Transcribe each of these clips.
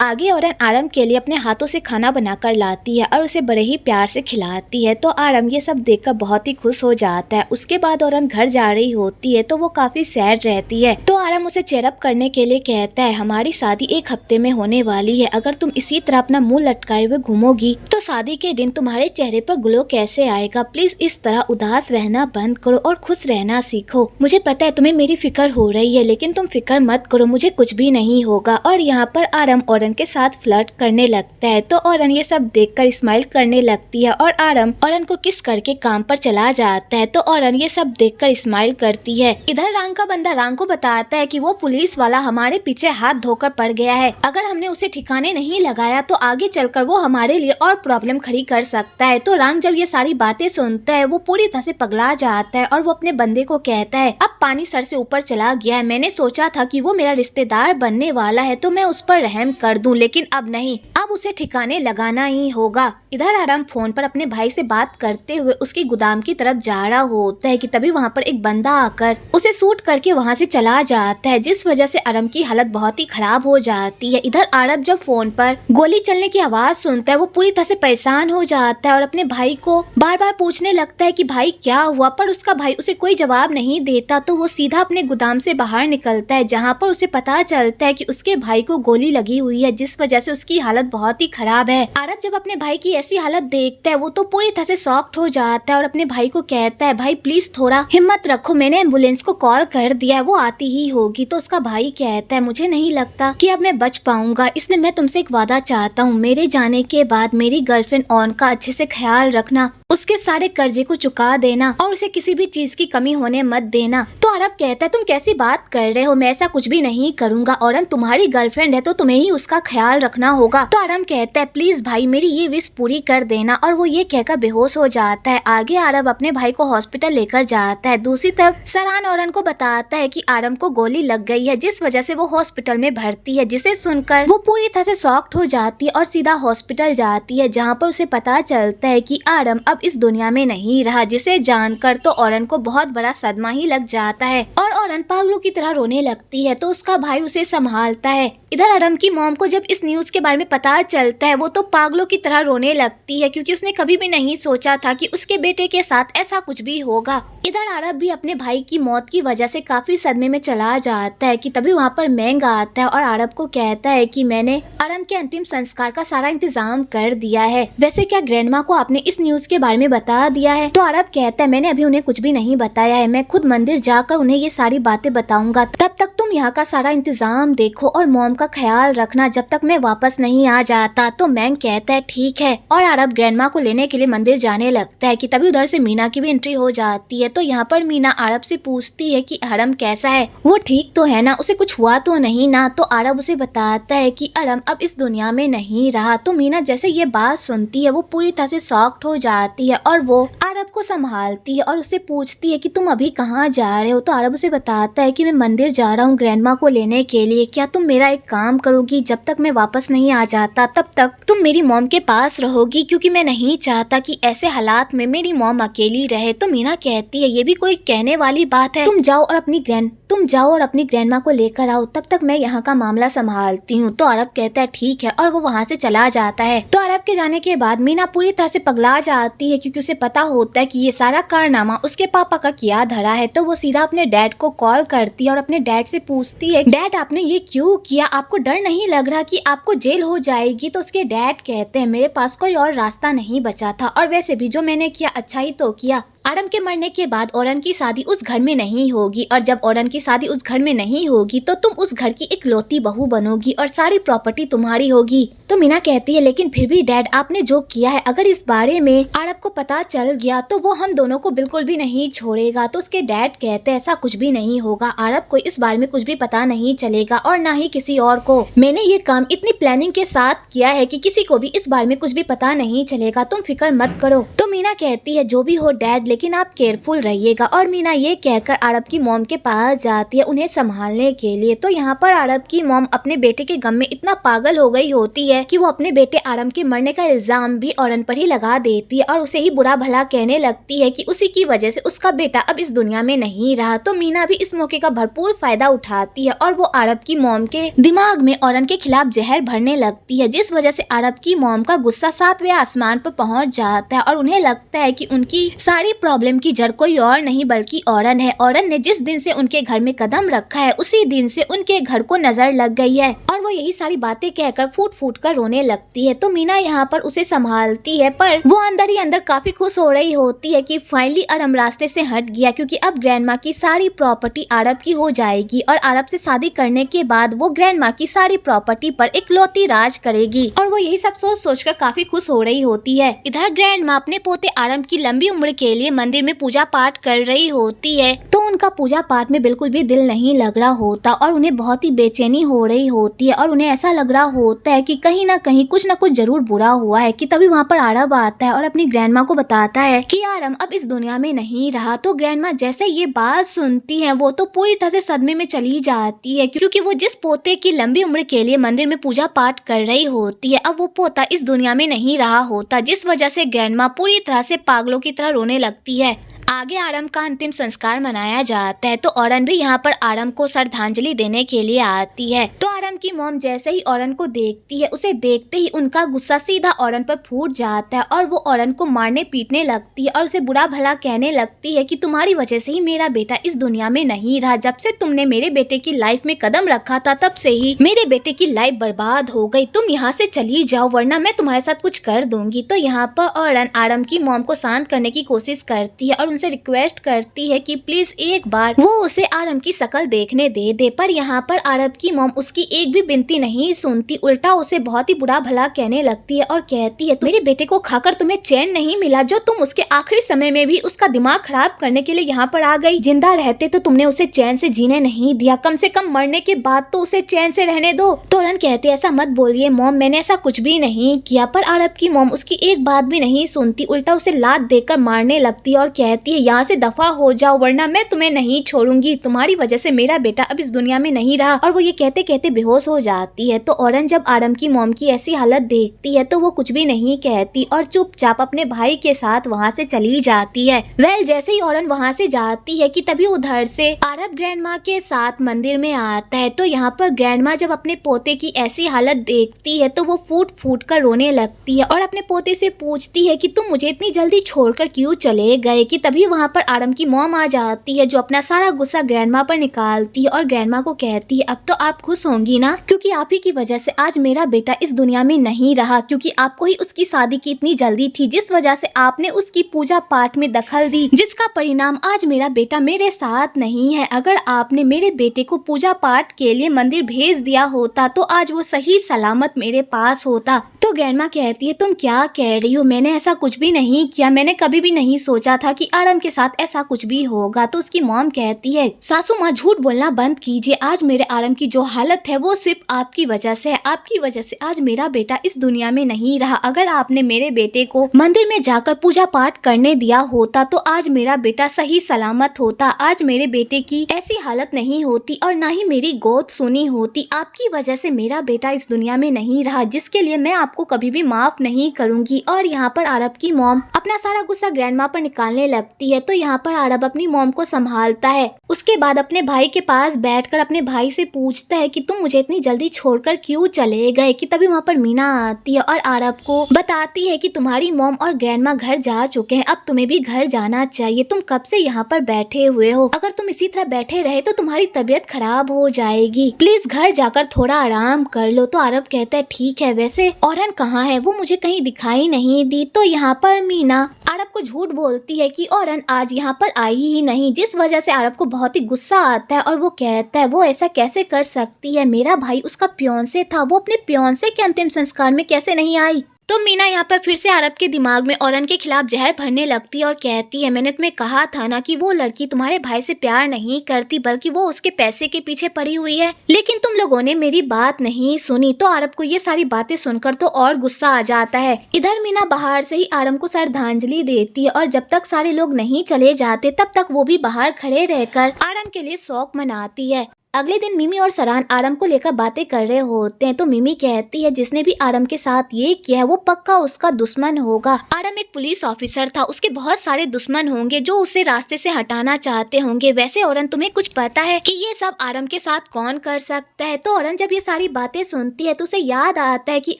आगे औरन आरम के लिए अपने हाथों से खाना बनाकर लाती है और उसे बड़े ही प्यार से खिलाती है। तो आरम ये सब देखकर बहुत ही खुश हो जाता है। उसके बाद औरन घर जा रही होती है तो वो काफी सैड रहती है। तो आरम उसे चेयरअप करने के लिए कहता है, हमारी शादी 1 हफ्ते में होने वाली है। अगर तुम इसी तरह अपना मुंह लटकाए हुए घूमोगी तो शादी के दिन तुम्हारे चेहरे पर ग्लो कैसे आएगा। प्लीज इस तरह उदास रहना बंद करो और खुश रहना सीखो। मुझे पता है तुम्हें मेरी फिक्र हो रही है, लेकिन तुम फिक्र मत करो, मुझे कुछ भी नहीं होगा। और यहाँ पर आरम औरन के साथ फ्लर्ट करने लगता है। तो औरन ये सब देखकर स्माइल करने लगती है और आरम औरन को किस करके काम पर चला जाता है। तो औरन ये सब देखकर स्माइल करती है। इधर रांग का बंदा रांग को बताता है कि वो पुलिस वाला हमारे पीछे हाथ धोकर पड़ गया है। अगर हमने उसे ठिकाने नहीं लगाया तो आगे चलकर वो हमारे लिए और प्रॉब्लम खड़ी कर सकता है। तो रांग जब ये सारी बातें सुनता है वो पूरी तरह से पगला जाता है और वो अपने बंदे को कहता है, अब पानी सर से ऊपर चला गया है। मैंने सोचा था कि वो मेरा रिश्तेदार बनने वाला है तो मैं उस पर रहम कर दूं, लेकिन अब नहीं, अब उसे ठिकाने लगाना ही होगा। इधर आरम फोन पर अपने भाई से बात करते हुए उसके गोदाम की तरफ जा रहा होता है कि तभी वहाँ पर एक बंदा आकर उसे शूट करके वहाँ से चला जाता है, जिस वजह से आरम की हालत बहुत ही खराब हो जाती है। इधर आरब जब फोन पर गोली चलने की आवाज सुनता है वो पूरी तरह से परेशान हो जाता है और अपने भाई को बार बार पूछने लगता है कि भाई क्या हुआ, पर उसका भाई उसे कोई जवाब नहीं देता। तो वो सीधा अपने गोदाम से बाहर निकलता है, जहाँ पर उसे पता चलता है कि उसके भाई को गोली लगी हुई है, जिस वजह से उसकी हालत बहुत ही खराब है। आरब जब अपने भाई की ऐसी हालत देखता है वो तो पूरी तरह से शॉक्ड हो जाता है और अपने भाई को कहता है, भाई प्लीज थोड़ा हिम्मत रखो, मैंने एम्बुलेंस को कॉल कर दिया है, वो आती ही होगी। तो उसका भाई कहता है, मुझे नहीं लगता कि अब मैं बच पाऊंगा, इसलिए मैं तुमसे एक वादा चाहता हूँ, मेरे जाने के बाद मेरी गर्लफ्रेंड ऑन का अच्छे से ख्याल रखना, उसके सारे कर्जे को चुका देना और उसे किसी भी चीज की कमी होने मत देना। तो अरब कहता है, तुम कैसी बात कर रहे हो, मैं ऐसा कुछ भी नहीं करूंगा, औरन तुम्हारी गर्लफ्रेंड है तो तुम्हें ही उसका ख्याल रखना होगा। तो अरब कहता है, प्लीज भाई मेरी ये विश पूरी कर देना, और वो ये कहकर बेहोश हो जाता है। आगे अरब अपने भाई को हॉस्पिटल लेकर जाता है। दूसरी तरफ सरहान औरन को बताता है कि आरम को गोली लग गई है, जिस वजह से वो हॉस्पिटल में भर्ती है, जिसे सुनकर वो पूरी तरह से शॉक्ड हो जाती है और सीधा हॉस्पिटल जाती है, जहाँ पर उसे पता चलता है कि आरम अब इस दुनिया में नहीं रहा, जिसे जानकर तो औरन को बहुत बड़ा सदमा ही लग जाता है और औरन पागलों की तरह रोने लगती है। तो उसका भाई उसे संभालता है। इधर आरम की मॉम को जब इस न्यूज के बारे में पता चलता है वो तो पागलों की तरह रोने लगती है, क्योंकि उसने कभी भी नहीं सोचा था कि उसके बेटे के साथ ऐसा कुछ भी होगा। इधर आरब भी अपने भाई की मौत की वजह से काफी सदमे में चला जाता है कि तभी वहाँ पर महंगा आता है और आरब को कहता है कि मैंने आरम के अंतिम संस्कार का सारा इंतजाम कर दिया है। वैसे क्या ग्रैंडमा को आपने इस न्यूज के बारे में बता दिया है? तो आरब कहता है, मैंने अभी उन्हें कुछ भी नहीं बताया है, मैं खुद मंदिर जाकर उन्हें ये सारी बातें बताऊंगा, तब तक तुम यहाँ का सारा इंतजाम देखो और मॉम का ख्याल रखना जब तक मैं वापस नहीं आ जाता। तो मैंग कहता है ठीक है, और आरब ग्रैंडमा को लेने के लिए मंदिर जाने लगता है कि तभी उधर से मीना की भी एंट्री हो जाती है। तो यहाँ पर मीना आरब से पूछती है कि अरम कैसा है, वो ठीक तो है ना, उसे कुछ हुआ तो नहीं ना? तो आरब उसे बताता है कि अरम अब इस दुनिया में नहीं रहा। तो मीना जैसे ये बात सुनती है वो पूरी तरह से शॉक्ड हो जाती है और वो आरब को संभालती है और उससे पूछती है कि तुम अभी कहाँ जा रहे हो? तो आरब उसे बताता है कि मैं मंदिर जा रहा हूँ ग्रैंडमा को लेने के लिए, क्या तुम मेरा एक काम करोगी, जब तक मैं वापस नहीं आ जाता तब तक तुम मेरी मॉम के पास रहोगी, क्योंकि मैं नहीं चाहता कि ऐसे हालात में मेरी मॉम अकेली रहे। तो मीना कहती है, ये भी कोई कहने वाली बात है, तुम जाओ और अपनी ग्रैंडमा को लेकर आओ, तब तक मैं यहाँ का मामला संभालती हूँ। तो अरब कहता है ठीक है, और वो वहाँ से चला जाता है। तो अरब के जाने के बाद मीना पूरी तरह से पगला जाती है, क्योंकि उसे पता होता है कि ये सारा कारनामा उसके पापा का किया धरा है। तो वो सीधा अपने डैड को कॉल करती है और अपने डैड से पूछती है, डैड आपने ये क्यों किया, आपको डर नहीं लग रहा कि आपको जेल हो जाएगी? तो उसके डैड कहते हैं, मेरे पास कोई और रास्ता नहीं बचा था, और वैसे भी जो मैंने किया अच्छा ही तो किया। आरम के मरने के बाद औरन की शादी उस घर में नहीं होगी, और जब औरन की शादी उस घर में नहीं होगी तो तुम उस घर की इकलौती बहू बनोगी और सारी प्रॉपर्टी तुम्हारी होगी। तो मीना कहती है, लेकिन फिर भी डैड आपने जो किया है, अगर इस बारे में आरब को पता चल गया तो वो हम दोनों को बिल्कुल भी नहीं छोड़ेगा। तो उसके डैड कहते हैं, ऐसा कुछ भी नहीं होगा, आरब को इस बारे में कुछ भी पता नहीं चलेगा और ना ही किसी और को। मैंने ये काम इतनी प्लानिंग के साथ किया है कि किसी को भी इस बारे में कुछ भी पता नहीं चलेगा, तुम फिक्र मत करो। तो मीना कहती है, जो भी हो डैड, लेकिन आप केयरफुल रहिएगा। और मीना ये कहकर आरब की मॉम के पास जाती है उन्हें संभालने के लिए। तो यहाँ पर आरब की मॉम अपने बेटे के गम में इतना पागल हो गई होती है कि वो अपने बेटे आरम के मरने का इल्जाम भी औरन पर ही लगा देती है और उसे ही बुरा भला कहने लगती है कि उसी की वजह से उसका बेटा अब इस दुनिया में नहीं रहा। तो मीना भी इस मौके का भरपूर फायदा उठाती है और वो आरब की मॉम के दिमाग में औरन के खिलाफ जहर भरने लगती है, जिस वजह से आरब की मॉम का गुस्सा 7वें आसमान पर पहुंच जाता है और उन्हें लगता है कि उनकी सारी प्रॉब्लम की जड़ कोई और नहीं बल्कि औरन है। औरन ने जिस दिन से उनके घर में कदम रखा है उसी दिन से उनके घर को नजर लग गई है और वो यही सारी बातें कहकर फूट फूट कर रोने लगती है। तो मीना यहाँ पर उसे संभालती है, पर वो अंदर ही अंदर काफी खुश हो रही होती है कि फाइनली आरब रास्ते से हट गया, क्योंकि अब ग्रैंडमा की सारी प्रॉपर्टी आरब की हो जाएगी और आरब से शादी करने के बाद वो ग्रैंडमा की सारी प्रॉपर्टी पर इकलौती राज करेगी और वो यही सब सोच सोच कर काफी खुश हो रही होती है। इधर ग्रैंडमा अपने पोते आरब की लंबी उम्र के लिए मंदिर में पूजा पाठ कर रही होती है, तो उनका पूजा पाठ में बिल्कुल भी दिल नहीं लग रहा होता और उन्हें बहुत ही बेचैनी हो रही होती है और उन्हें ऐसा लग रहा होता है कि कहीं ना कहीं कुछ न कुछ जरूर बुरा हुआ है कि तभी वहाँ पर आरब आता है और अपनी ग्रैंडमा को बताता है कि आरब अब इस दुनिया में नहीं रहा। तो ग्रैंडमा जैसे ये बात सुनती है वो तो पूरी तरह से सदमे में चली जाती है, क्योंकि वो जिस पोते की लंबी उम्र के लिए मंदिर में पूजा पाठ कर रही होती है अब वो पोता इस दुनिया में नहीं रहा होता, जिस वजह से ग्रैंडमा पूरी तरह से पागलों की तरह रोने लगती है। आगे आरम का अंतिम संस्कार मनाया जाता है, तो औरन भी यहाँ पर आरम को श्रद्धांजलि देने के लिए आती है। तो आरम की मॉम जैसे ही औरन को देखती है उसे देखते ही उनका गुस्सा सीधा औरन पर फूट जाता है और वो औरन को मारने पीटने लगती है और उसे बुरा भला कहने लगती है कि तुम्हारी वजह से ही मेरा बेटा इस दुनिया में नहीं रहा। जब से तुमने मेरे बेटे की लाइफ में कदम रखा था तब से ही मेरे बेटे की लाइफ बर्बाद हो गई। तुम यहाँ से चली जाओ वरना मैं तुम्हारे साथ कुछ कर दूंगी। तो यहाँ पर औरन आरम की मॉम को शांत करने की कोशिश करती है और उनसे रिक्वेस्ट करती है कि प्लीज एक बार वो उसे आरम की शक्ल देखने दे। पर यहाँ पर आरब की मॉम उसकी एक भी विनती नहीं सुनती, उल्टा उसे बहुत ही बुरा भला कहने लगती है और कहती है मेरे बेटे को खाकर तुम्हें चैन नहीं मिला जो तुम उसके आखिरी समय में भी उसका दिमाग खराब करने के लिए यहाँ पर आ गई। जिंदा रहते तो तुमने उसे चैन से जीने नहीं दिया, कम से कम मरने के बाद तो उसे चैन से रहने दो। तोरन कहते ऐसा मत बोलिए मॉम, मैंने ऐसा कुछ भी नहीं किया। पर आरब की मॉम उसकी एक बात भी नहीं सुनती, उल्टा उसे लात देकर मारने लगती है और कहती है यहाँ से दफा हो जाओ वरना मैं तुम्हें नहीं छोड़ूंगी। तुम्हारी वजह से मेरा बेटा अब इस दुनिया में नहीं रहा। और वो ये कहते कहते बेहोश हो जाती है। तो औरन जब आरम की मॉम की ऐसी हालत देखती है तो वो कुछ भी नहीं कहती और चुपचाप अपने भाई के साथ वहाँ से चली जाती है। जैसे ही औरन वहाँ से जाती है कि तभी उधर से आरब ग्रैंडमा के साथ मंदिर में आता है। तो यहाँ पर ग्रैंडमा जब अपने पोते की ऐसी हालत देखती है तो वो फूट फूट कर रोने लगती है और अपने पोते से पूछती है कि तुम मुझे इतनी जल्दी छोड़कर क्यों चले गए। कि तभी वहाँ पर आरम की मॉम आ जाती है जो अपना सारा गुस्सा ग्रैंडमा पर निकालती है और ग्रैंडमा को कहती है अब तो आप खुश होंगी ना, क्योंकि आप ही की वजह से आज मेरा बेटा इस दुनिया में नहीं रहा, क्योंकि आपको ही उसकी शादी की इतनी जल्दी थी जिस वजह से आपने उसकी पूजा पाठ में दखल दी, जिसका परिणाम आज मेरा बेटा मेरे साथ नहीं है। अगर आपने मेरे बेटे को पूजा पाठ के लिए मंदिर भेज दिया होता तो आज वो सही सलामत मेरे पास होता। तो ग्रैंडमा कहती है तुम क्या कह रही हो, मैंने ऐसा कुछ भी नहीं किया, मैंने कभी भी नहीं सोचा था कि आरम के साथ ऐसा कुछ भी होगा। तो उसकी मॉम कहती है सासू माँ झूठ बोलना बंद कीजिए, आज मेरे आरम की जो हालत है वो सिर्फ आपकी वजह से है। आपकी वजह से आज मेरा बेटा इस दुनिया में नहीं रहा। अगर आपने मेरे बेटे को मंदिर में जाकर पूजा पाठ करने दिया होता तो आज मेरा बेटा सही सलामत होता, आज मेरे बेटे की ऐसी हालत नहीं होती और ना ही मेरी गोद सुनी होती। आपकी वजह से मेरा बेटा इस दुनिया में नहीं रहा, जिसके लिए मैं आपको कभी भी माफ नहीं करूंगी। और यहाँ पर आरब की मॉम अपना सारा गुस्सा ग्रैंडमा पर निकालने लगती है। तो यहाँ पर आरब अपनी मॉम को संभालता है, उसके बाद अपने भाई के पास बैठकर अपने भाई से पूछता है कि तुम मुझे इतनी जल्दी छोड़कर क्यों चले गए। कि तभी वहाँ पर मीना आती है और आरब को बताती है कि तुम्हारी मॉम और ग्रैंडमा घर जा चुके हैं, अब तुम्हें भी घर जाना चाहिए। तुम कब से यहाँ पर बैठे हुए हो, अगर तुम इसी तरह बैठे रहे तो तुम्हारी तबीयत खराब हो जाएगी, प्लीज घर जाकर थोड़ा आराम कर लो। तो आरब कहता है ठीक है, वैसे औरन कहाँ है, वो मुझे कहीं दिखाई नहीं दी। तो यहाँ पर मीना आरब को झूठ बोलती है कि औरन आज यहाँ पर आई ही नहीं, जिस वजह से आरब को बहुत ही गुस्सा आता है और वो कहता है वो ऐसा कैसे कर सकती है, मेरा भाई उसका पियोंसे था, वो अपने पियोंसे के अंतिम संस्कार में कैसे नहीं आई। तो मीना यहाँ पर फिर से आरब के दिमाग में औरन के खिलाफ जहर भरने लगती है और कहती है मैंने तुम्हें कहा था ना कि वो लड़की तुम्हारे भाई से प्यार नहीं करती बल्कि वो उसके पैसे के पीछे पड़ी हुई है, लेकिन तुम लोगों ने मेरी बात नहीं सुनी। तो आरब को ये सारी बातें सुनकर तो और गुस्सा आ जाता है। इधर मीना बाहर से ही आरब को श्रद्धांजलि देती है और जब तक सारे लोग नहीं चले जाते तब तक वो भी बाहर खड़े रहकर आरब के लिए शौक मनाती है। अगले दिन मिमी और सरान आरम को लेकर बातें कर रहे होते हैं तो मिमी कहती है जिसने भी आरम के साथ ये किया है वो पक्का उसका दुश्मन होगा। आरम एक पुलिस ऑफिसर था, उसके बहुत सारे दुश्मन होंगे जो उसे रास्ते से हटाना चाहते होंगे। वैसे औरन तुम्हें कुछ पता है कि ये सब आरम के साथ कौन कर सकता है? तो औरन जब ये सारी बातें सुनती है तो उसे याद आता है कि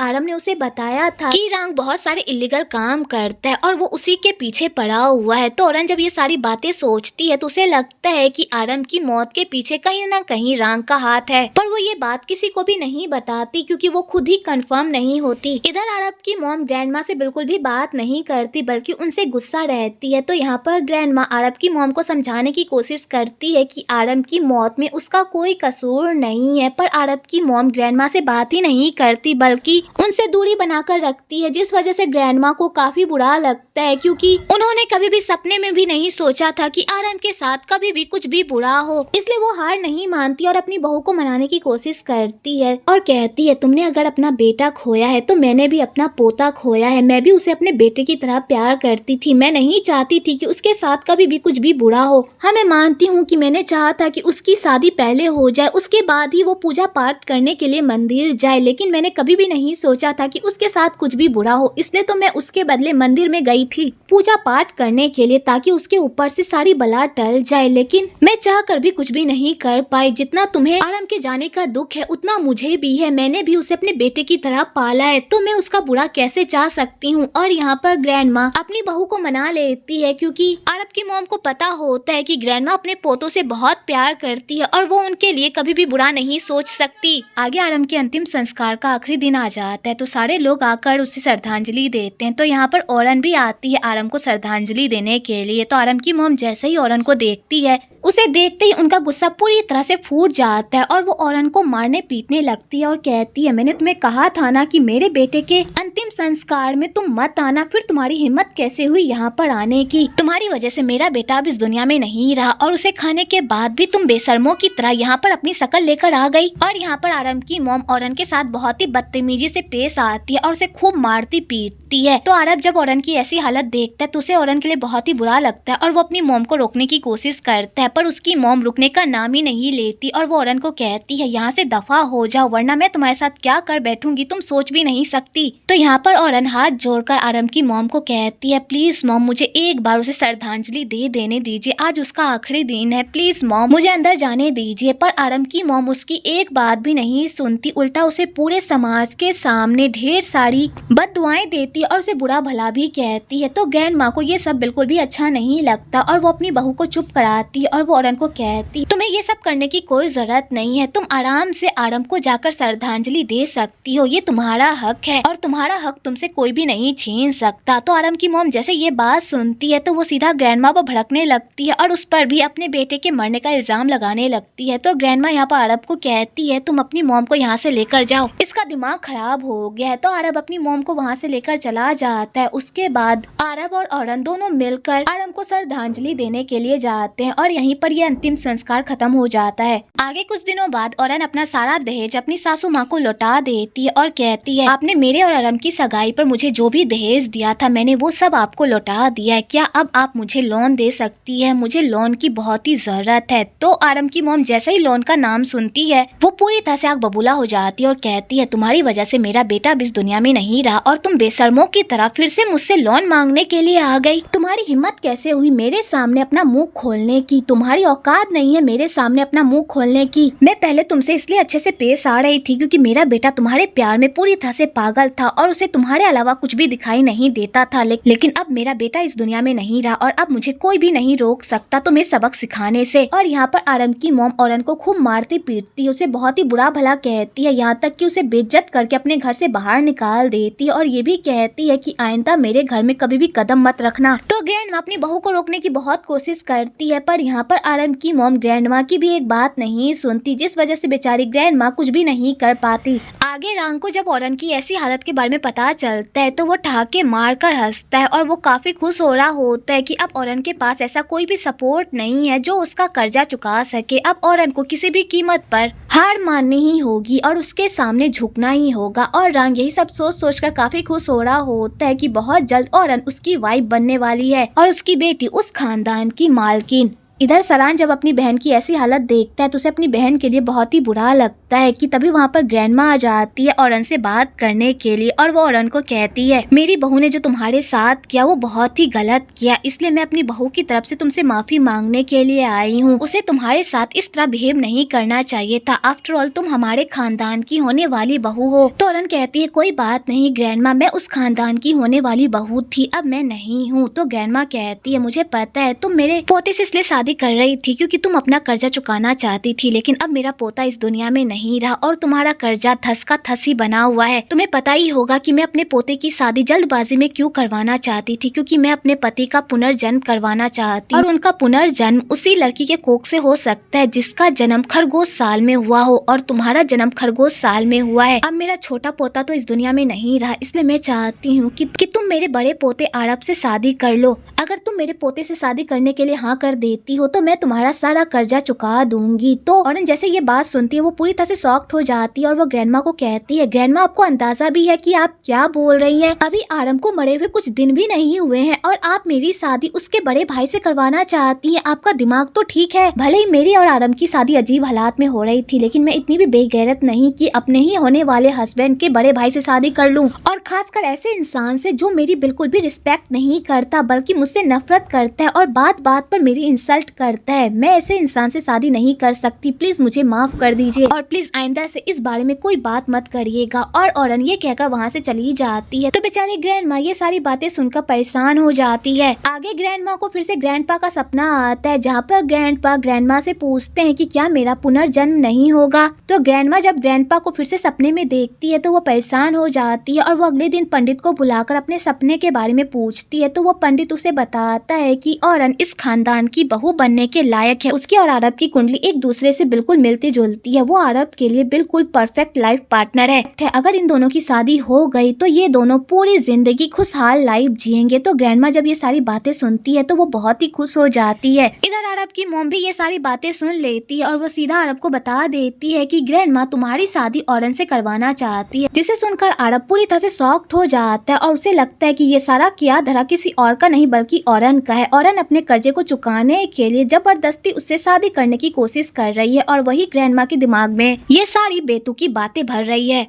आरम ने उसे बताया था कि रांग बहुत सारे इलीगल काम करता है और वो उसी के पीछे पड़ा हुआ है। तो औरन जब ये सारी बातें सोचती है तो उसे लगता है कि आरम की मौत के पीछे कहीं ना कहीं रांग का हाथ है, पर वो ये बात किसी को भी नहीं बताती क्योंकि वो खुद ही कंफर्म नहीं होती। इधर आरम की मॉम ग्रैंडमा से बिल्कुल भी बात नहीं करती बल्कि उनसे गुस्सा रहती है। तो यहाँ पर ग्रैंडमा आरम की मॉम को समझाने की कोशिश करती है कि आरम की मौत में उसका कोई कसूर नहीं है, पर आरम की मॉम ग्रैंडमा से बात ही नहीं करती बल्कि उनसे दूरी बनाकर रखती है, जिस वजह से ग्रैंडमा को काफी बुरा लगता है क्योंकि उन्होंने कभी भी सपने में भी नहीं सोचा था कि आरम के साथ कभी भी कुछ भी बुरा हो। इसलिए वो हार नहीं मानती और अपनी बहू को मनाने की कोशिश करती है और कहती है तुमने अगर अपना बेटा खोया है तो मैंने भी अपना पोता खोया है, मैं भी उसे अपने बेटे की तरह प्यार करती थी, मैं नहीं चाहती थी कि उसके साथ कभी भी कुछ भी बुरा हो। हाँ मैं मानती हूँ कि मैंने चाहा था कि उसकी शादी पहले हो जाए, उसके बाद ही वो पूजा पाठ करने के लिए मंदिर जाए, लेकिन मैंने कभी भी नहीं सोचा था कि उसके साथ कुछ भी बुरा हो, इसलिए तो मैं उसके बदले मंदिर में गई थी पूजा पाठ करने के लिए ताकि उसके ऊपर से सारी बला टल जाए, लेकिन मैं चाह कर भी कुछ भी नहीं कर पाई। जितना तुम्हें आरम के जाने का दुख है उतना मुझे भी है, मैंने भी उसे अपने बेटे की तरह पाला है तो मैं उसका बुरा कैसे चाह सकती हूँ। और यहाँ पर ग्रैंडमा अपनी बहू को मना लेती है क्योंकि आरब की मॉम को पता होता है कि ग्रैंडमा अपने पोतों से बहुत प्यार करती है और वो उनके लिए कभी भी बुरा नहीं सोच सकती। आगे आरम के अंतिम संस्कार का आखिरी दिन आ जाता है तो सारे लोग आकर उसे श्रद्धांजलि देते हैं। तो यहाँ पर औरन भी आती है आरम को श्रद्धांजलि देने के लिए। तो आरम की मॉम जैसे ही औरन को देखती है उसे देखते ही उनका गुस्सा पूरी तरह से फूट जाता है और वो औरन को मारने पीटने लगती है और कहती है मैंने तुम्हें कहा था ना कि मेरे बेटे के अंतिम संस्कार में तुम मत आना, फिर तुम्हारी हिम्मत कैसे हुई यहाँ पर आने की? तुम्हारी वजह से मेरा बेटा अब इस दुनिया में नहीं रहा और उसे खाने के बाद भी तुम बेशर्मों की तरह यहाँ पर अपनी शकल लेकर आ गई। और यहाँ पर आरम की मॉम औरन के साथ बहुत ही बदतमीजी से पेश आती है और उसे खूब मारती पीटती है। तो आरब जब औरन की ऐसी हालत देखता है तो उसे औरन के लिए बहुत ही बुरा लगता है और वो अपनी मॉम को रोकने की कोशिश करता है, पर उसकी मॉम रुकने का नाम ही नहीं लेती और वो औरन को कहती है यहाँ से दफा हो जाओ वरना मैं तुम्हारे साथ क्या कर बैठूंगी तुम सोच भी नहीं सकती। तो यहाँ पर औरन हाथ जोड़कर आरम की मॉम को कहती है प्लीज मॉम मुझे एक बार उसे श्रद्धांजलि दे देने दीजिए, आज उसका आखिरी दिन है, प्लीज मॉम मुझे अंदर जाने दीजिए। पर आरम की मॉम उसकी एक बात भी नहीं सुनती, उल्टा उसे पूरे समाज के सामने ढेर सारी बददुआएं देती है और उसे बुरा भला भी कहती है। तो ग्रैंड माँ को ये सब बिल्कुल भी अच्छा नहीं लगता और वो अपनी बहू को चुप कराती है और वो औरन को कहती तुम्हें ये सब करने की कोई जरूरत नहीं है, तुम आराम से आरम को जाकर श्रद्धांजलि दे सकती हो, ये तुम्हारा हक है और तुम्हारा हक तुमसे कोई भी नहीं छीन सकता। तो आरम की मॉम जैसे ये बात सुनती है तो वो सीधा ग्रैंडमा पर भड़कने लगती है और उस पर भी अपने बेटे के मरने का इल्जाम लगाने लगती है। तो ग्रैंडमा यहाँ पर आरब को कहती है तुम अपनी मॉम को यहाँ से लेकर जाओ, इसका दिमाग खराब हो गया है। तो आरब अपनी मॉम को वहाँ से लेकर चला जाता है। उसके बाद आरब और औरन दोनों मिलकर आरम को श्रद्धांजलि देने के लिए जाते हैं और यहीं पर ये अंतिम संस्कार खत्म हो जाता है। आगे कुछ दिनों बाद औरन अपना सारा दहेज अपनी सासू माँ को लौटा देती है और कहती है आपने मेरे और आरम की सगाई पर मुझे जो भी दहेज दिया था मैंने वो सब आपको लौटा दिया है, क्या अब आप मुझे लोन दे सकती है? मुझे लोन की बहुत ही जरूरत है। तो आरम की मॉम जैसे ही लोन का नाम सुनती है वो पूरी तरह से आग बबूला हो जाती है और कहती है तुम्हारी वजह से मेरा बेटा अब इस दुनिया में नहीं रहा और तुम बेशर्मों की तरह फिर से मुझसे लोन मांगने के लिए आ गई। तुम्हारी हिम्मत कैसे हुई मेरे सामने अपना मुंह खोलने की? तुम्हारी औकात नहीं है मेरे सामने अपना मुंह खोलने की। मैं पहले तुमसे इसलिए अच्छे से पेश आ रही थी क्योंकि मेरा बेटा तुम्हारे प्यार में पूरी तरह से पागल था और उसे तुम्हारे अलावा कुछ भी दिखाई नहीं देता था, लेकिन अब मेरा बेटा इस दुनिया में नहीं रहा और अब मुझे कोई भी नहीं रोक सकता तुम्हें सबक सिखाने से। और यहाँ पर आरम की मॉम औरन को खूब मारती पीटती, उसे बहुत ही बुरा भला कहती है, यहाँ तक कि उसे बेइज्जत करके अपने घर से बाहर निकाल देती है और ये भी कहती है कि आइंदा मेरे घर में कभी भी कदम मत रखना। तो ग्रैंडमा अपनी बहू को रोकने की बहुत कोशिश करती है पर यहाँ पर आरम की मॉम ग्रैंडमा की भी एक बात नहीं सुनती, जिस वजह से बेचारी ग्रैंडमा कुछ भी नहीं कर पाती। आगे रांग को जब औरन की ऐसी हालत के बारे में पता चलता है तो वो ठहाके मार कर हंसता है और वो काफी खुश हो रहा होता है कि अब औरन के पास ऐसा कोई भी सपोर्ट नहीं है जो उसका कर्जा चुका सके। अब औरन को किसी भी कीमत पर हार माननी ही होगी और उसके सामने झुकना ही होगा। और रांग यही सब सोच सोच कर काफी खुश हो रहा होता है कि बहुत जल्द औरन उसकी वाइफ बनने वाली है और उसकी बेटी उस खानदान की मालकिन। इधर सरान जब अपनी बहन की ऐसी हालत देखता है तो उसे अपनी बहन के लिए बहुत ही बुरा लगता है कि तभी वहाँ पर ग्रैंडमा आ जाती है औरन से बात करने के लिए और वो औरन को कहती है, मेरी बहू ने जो तुम्हारे साथ किया वो बहुत ही गलत किया, इसलिए मैं अपनी बहू की तरफ से तुमसे माफी मांगने के लिए आई हूँ। उसे तुम्हारे साथ इस तरह बिहेव नहीं करना चाहिए था, आफ्टर ऑल तुम हमारे खानदान की होने वाली बहू हो। तो औरन कहती है, कोई बात नहीं ग्रैंडमा, मैं उस खानदान की होने वाली बहू थी, अब मैं नहीं हूँ। तो ग्रैंडमा कहती है, मुझे पता है तुम मेरे पोते से इसलिए शादी कर रही थी क्योंकि तुम अपना कर्जा चुकाना चाहती थी, लेकिन अब मेरा पोता इस दुनिया में नहीं रहा और तुम्हारा कर्जा धस का धस ही बना हुआ है। तुम्हें पता ही होगा कि मैं अपने पोते की शादी जल्दबाजी में क्यों करवाना चाहती थी, क्योंकि मैं अपने पति का पुनर्जन्म करवाना चाहती और उनका पुनर्जन्म उसी लड़की के कोख से हो सकता है जिसका जन्म खरगोश साल में हुआ हो और तुम्हारा जन्म खरगोश साल में हुआ है। अब मेरा छोटा पोता तो इस दुनिया में नहीं रहा, इसलिए मैं चाहती हूँ कि तुम मेरे बड़े पोते आरब से शादी कर लो। अगर तुम मेरे पोते से शादी करने के लिए हाँ कर देती हो तो मैं तुम्हारा सारा कर्जा चुका दूंगी। तो औरन जैसे ये बात सुनती है वो पूरी तरह से शॉक्ड हो जाती है और वो ग्रैंडमा को कहती है, ग्रैंडमा आपको अंदाजा भी है कि आप क्या बोल रही हैं? अभी आरम को मरे हुए कुछ दिन भी नहीं हुए हैं और आप मेरी शादी उसके बड़े भाई से करवाना चाहती हैं। आपका दिमाग तो ठीक है, भले ही मेरी और आरम की शादी अजीब हालात में हो रही थी, लेकिन मैं इतनी भी बेगैरत नहीं कि अपने ही होने वाले हस्बैंड के बड़े भाई से शादी कर लूं, और खासकर ऐसे इंसान से जो मेरी बिल्कुल भी रिस्पेक्ट नहीं करता बल्कि मुझसे नफरत करता है और बात बात पर मेरी इंसल्ट करता है। मैं ऐसे इंसान से शादी नहीं कर सकती, प्लीज मुझे माफ कर दीजिए और प्लीज आइंदा से इस बारे में कोई बात मत करिएगा। और औरन ये कहकर वहाँ से चली जाती है। तो बेचारी ग्रैंडमा ये सारी बातें सुनकर परेशान हो जाती है। आगे ग्रैंडमा को फिर से ग्रैंडपा का सपना आता है जहाँ पर ग्रैंडपा ग्रैंडमा से पूछते हैं कि क्या मेरा पुनर्जन्म नहीं होगा। तो ग्रैंडमा जब ग्रैंडपा को फिर से सपने में देखती है तो वो परेशान हो जाती है और वो अगले दिन पंडित को बुलाकर अपने सपने के बारे में पूछती है। तो वो पंडित उसे बताता है कि औरन इस खानदान की बहू बनने के लायक है। उसकी और आरब की कुंडली एक दूसरे से बिल्कुल मिलती जुलती है, वो आरब के लिए बिल्कुल परफेक्ट लाइफ पार्टनर है। अगर इन दोनों की शादी हो गई तो ये दोनों पूरी जिंदगी खुशहाल लाइफ जिएंगे। तो ग्रैंडमा जब ये सारी बातें सुनती है तो वो बहुत ही खुश हो जाती है। इधर आरब की मॉम भी ये सारी बातें सुन लेती है और वो सीधा आरब को बता देती है कि ग्रैंडमा तुम्हारी शादी औरन से करवाना चाहती है, जिसे सुनकर आरब पूरी तरह से शॉक्ड हो जाता है और उसे लगता है कि ये सारा किया धरा किसी और का नहीं बल्कि औरन का है। औरन अपने कर्जे को चुकाने के लिए जबरदस्ती उससे शादी करने की कोशिश कर रही है और वही ग्रैंडमा के दिमाग में ये सारी बेतुकी बातें भर रही है।